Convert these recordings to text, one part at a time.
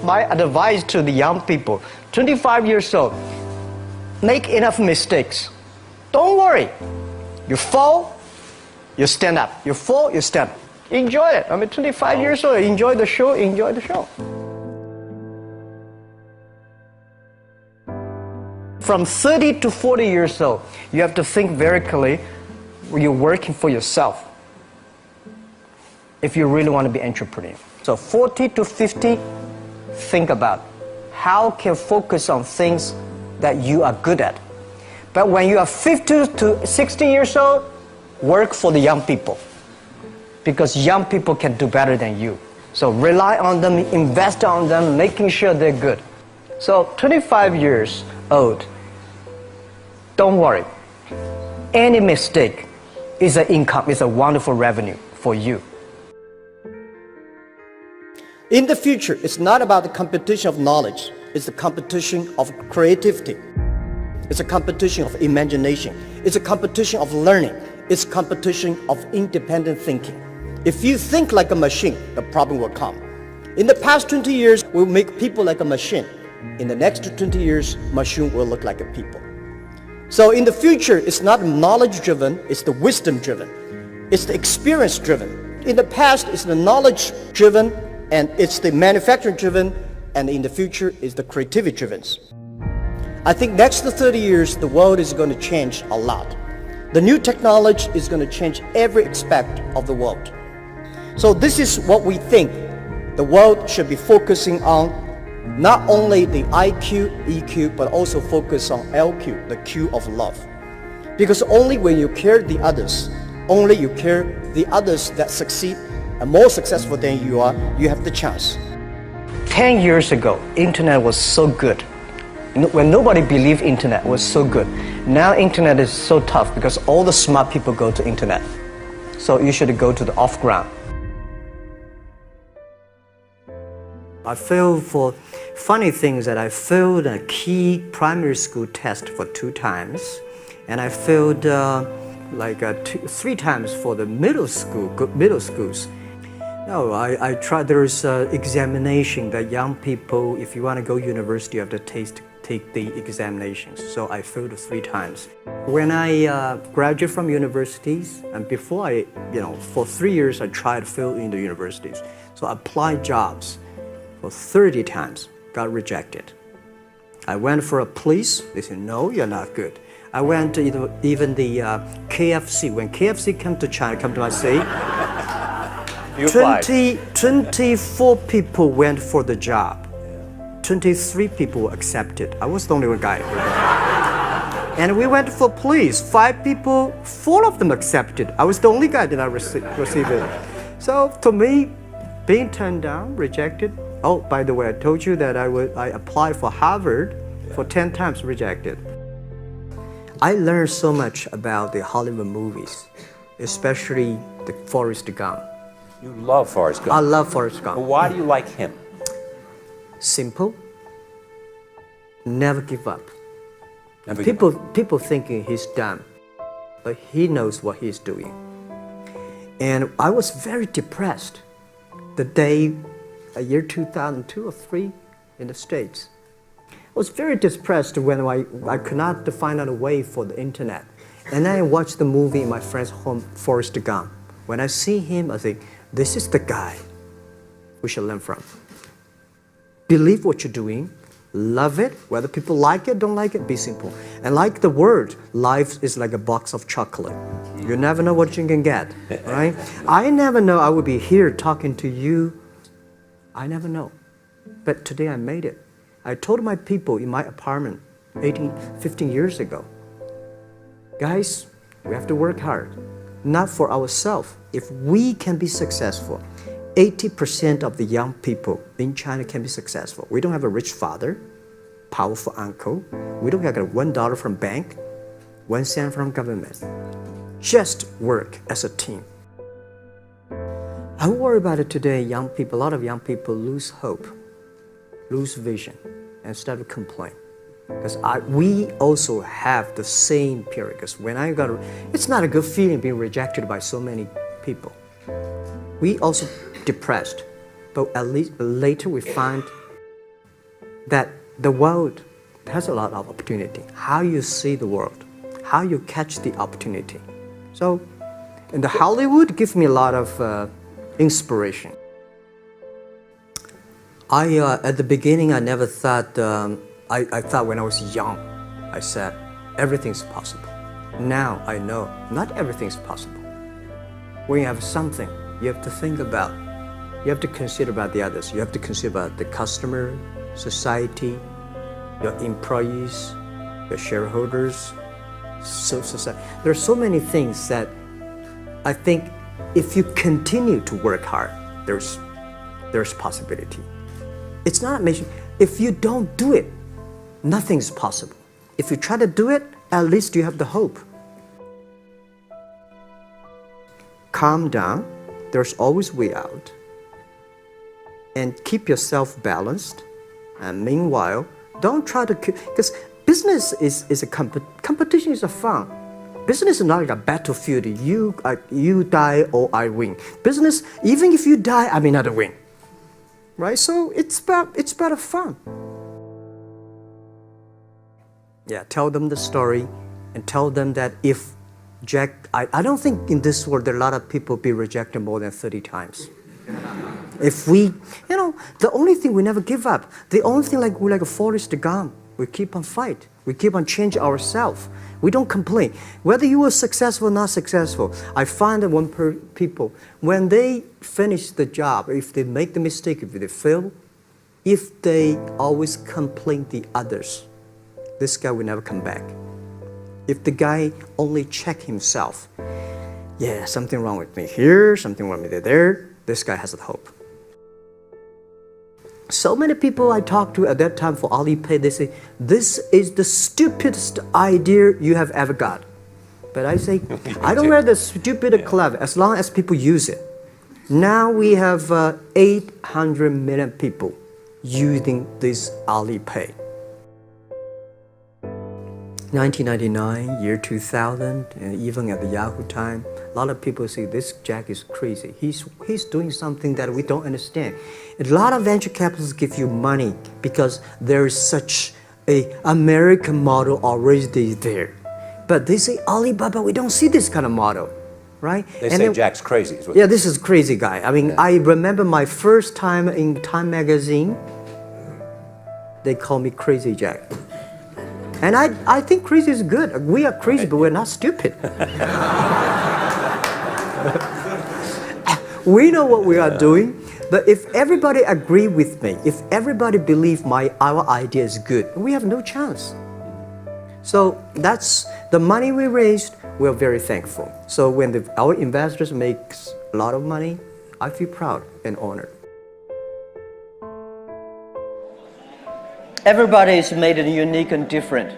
My advice to the young people, 25 years old, make enough mistakes. Don't worry. You fall, you stand up. You fall, you stand up. Enjoy it. I mean, 25 years old, enjoy the show, enjoy the show. From 30 to 40 years old, you have to think very clearly. You're working for yourself if you really want to be an entrepreneur. So 40 to 50, think about how can focus on things that you are good at. But when you are 50 to 60 years old, work for the young people, because young people can do better than you. So rely on them, invest on them, making sure they're good. So 25 years old, don't worry. Any mistake is an income, is a wonderful revenue for you. In the future, it's not about the competition of knowledge. It's the competition of creativity. It's a competition of imagination. It's a competition of learning. It's a competition of independent thinking. If you think like a machine, the problem will come. In the past 20 years, we'll make people like a machine. In the next 20 years, machine will look like a people. So in the future, it's not knowledge-driven, it's the wisdom-driven. It's the experience-driven. In the past, it's the knowledge-driven, and it's the manufacturing-driven, and in the future, it's the creativity-driven. I think next to 30 years, the world is going to change a lot. The new technology is going to change every aspect of the world. So this is what we think the world should be focusing on, not only the IQ, EQ, but also focus on LQ, the Q of love. Because only when you care the others, only you care the others that succeed and more successful than you are, you have the chance. 10 years ago, internet was so good. When nobody believed internet was so good. Now internet is so tough because all the smart people go to internet. So you should go to the off-ground. I failed for funny things that I failed a key primary school test for 2 times, and I failed 3 times for the middle schools. No, I tried. There's examination that young people, if you want to go to university, you have to take the examinations. So I failed 3 times. When I graduated from universities, and before for 3 years I tried to fill in the universities. So I applied jobs for 30 times, got rejected. I went for a police, they said, no, you're not good. I went to even the KFC. When KFC came to China, come to my city, 24 people went for the job. 23 people were accepted. I was the only one guy. And we went for police. 5 people, 4 of them accepted. I was the only guy that I received it. So to me, being turned down, rejected. Oh, by the way, I told you that I applied for Harvard for 10 times, rejected. I learned so much about the Hollywood movies, especially the Forrest Gump. You love Forrest Gump. I love Forrest Gump. Well, why do you like him? Simple. Never give up. Never give up. People thinking he's dumb, but he knows what he's doing. And I was very depressed the day, year 2002 or 3 in the States. I was very depressed when I could not find out a way for the internet. And then I watched the movie in my friend's home, Forrest Gump. When I see him, I think, this is the guy we should learn from. Believe what you're doing, love it, whether people like it, don't like it, be simple. And like the word, life is like a box of chocolate. You never know what you can get, right? I never know I would be here talking to you. I never know. But today I made it. I told my people in my apartment 15 years ago, guys, we have to work hard, not for ourselves. If we can be successful, 80% of the young people in China can be successful. We don't have a rich father, powerful uncle. We don't have $1 from bank, 1 cent from government. Just work as a team. I worry about it today. Young people, a lot of young people lose hope, lose vision, and start to complain. Because we also have the same period. Because when it's not a good feeling being rejected by so many people. We also depressed, but at least later we find that the world has a lot of opportunity. How you see the world, how you catch the opportunity. So, in the Hollywood gives me a lot of inspiration. At the beginning, I never thought, I thought when I was young, I said, everything's possible. Now I know not everything's possible. When you have something, you have to think about, you have to consider about the others. You have to consider about the customer, society, your employees, your shareholders, society. There are so many things that I think if you continue to work hard, there's possibility. It's not amazing. If you don't do it, nothing's possible. If you try to do it, at least you have the hope. Calm down. There's always way out. And keep yourself balanced. And meanwhile, don't try to, because business is a competition is a fun. Business is not like a battlefield. You die or I win. Business, even if you die, I may not win. Right? So it's about fun. Yeah, tell them the story and tell them that if Jack, I don't think in this world there are a lot of people be rejected more than 30 times. If we, the only thing we never give up, the only thing we're like a Forrest Gump, we keep on fight. We keep on change ourselves. We don't complain. Whether you were successful or not successful, I find that people, when they finish the job, if they make the mistake, if they fail, if they always complain the others, this guy will never come back. If the guy only check himself, yeah, something wrong with me here, something wrong with me there, this guy has a hope. So many people I talked to at that time for Alipay, they say, this is the stupidest idea you have ever got. But I say, I don't care the stupid or clever, as long as people use it. Now we have 800 million people using this Alipay. 1999, year 2000, and even at the Yahoo time, a lot of people say this Jack is crazy. He's doing something that we don't understand. A lot of venture capitalists give you money because there is such an American model already there. But they say Alibaba, we don't see this kind of model, right? They say Jack's crazy. Yeah, this is crazy guy. I mean, I remember my first time in Time magazine, they call me Crazy Jack. And I think crazy is good. We are crazy, but we're not stupid. We know what we are doing, but if everybody agree with me, if everybody believe our idea is good, we have no chance. So that's the money we raised. We're very thankful. So when our investors make a lot of money, I feel proud and honored. Everybody is made unique and different.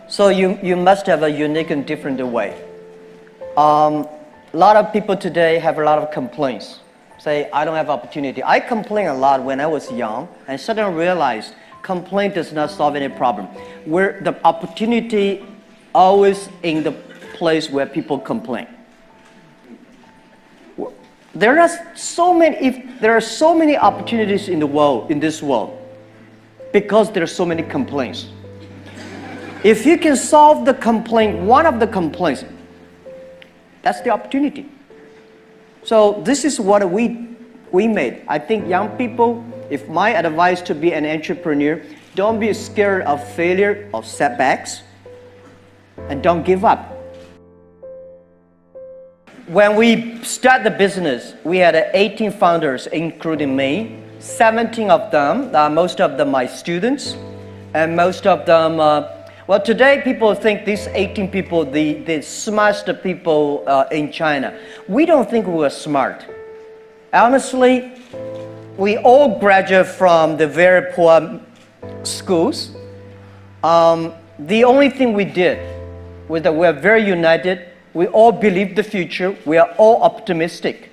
So you must have a unique and different way. A lot of people today have a lot of complaints. Say, I don't have opportunity. I complained a lot when I was young and suddenly realized complaint does not solve any problem. Where the opportunity always in the place where people complain. There are so many opportunities in this world, because there are so many complaints. If you can solve the complaint, one of the complaints, that's the opportunity. So this is what we made. I think young people, if my advice to be an entrepreneur, don't be scared of failure, of setbacks, and don't give up. When we start the business, we had 18 founders, including me. 17 of them, most of them my students, and most of them, well, today people think these 18 people, the smartest people in China. We don't think we are smart. Honestly, we all graduate from the very poor schools. The only thing we did was that we are very united. We all believe the future. We are all optimistic.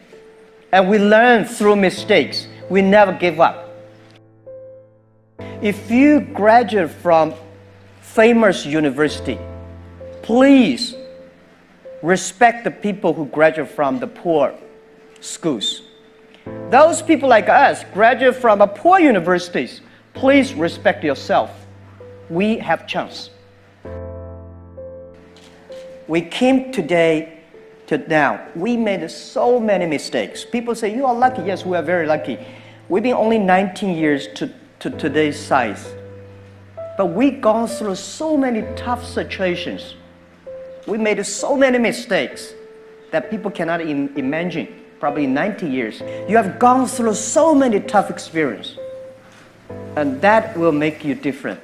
And we learn through mistakes. We never give up. If you graduate from famous university, please respect the people who graduate from the poor schools. Those people like us graduate from poor universities. Please respect yourself. We have chance. We came today to now. We made so many mistakes. People say, you are lucky. Yes, we are very lucky. We've been only 19 years to today's size. But we've gone through so many tough situations. We made so many mistakes that people cannot imagine. Probably 90 years. You have gone through so many tough experiences. And that will make you different.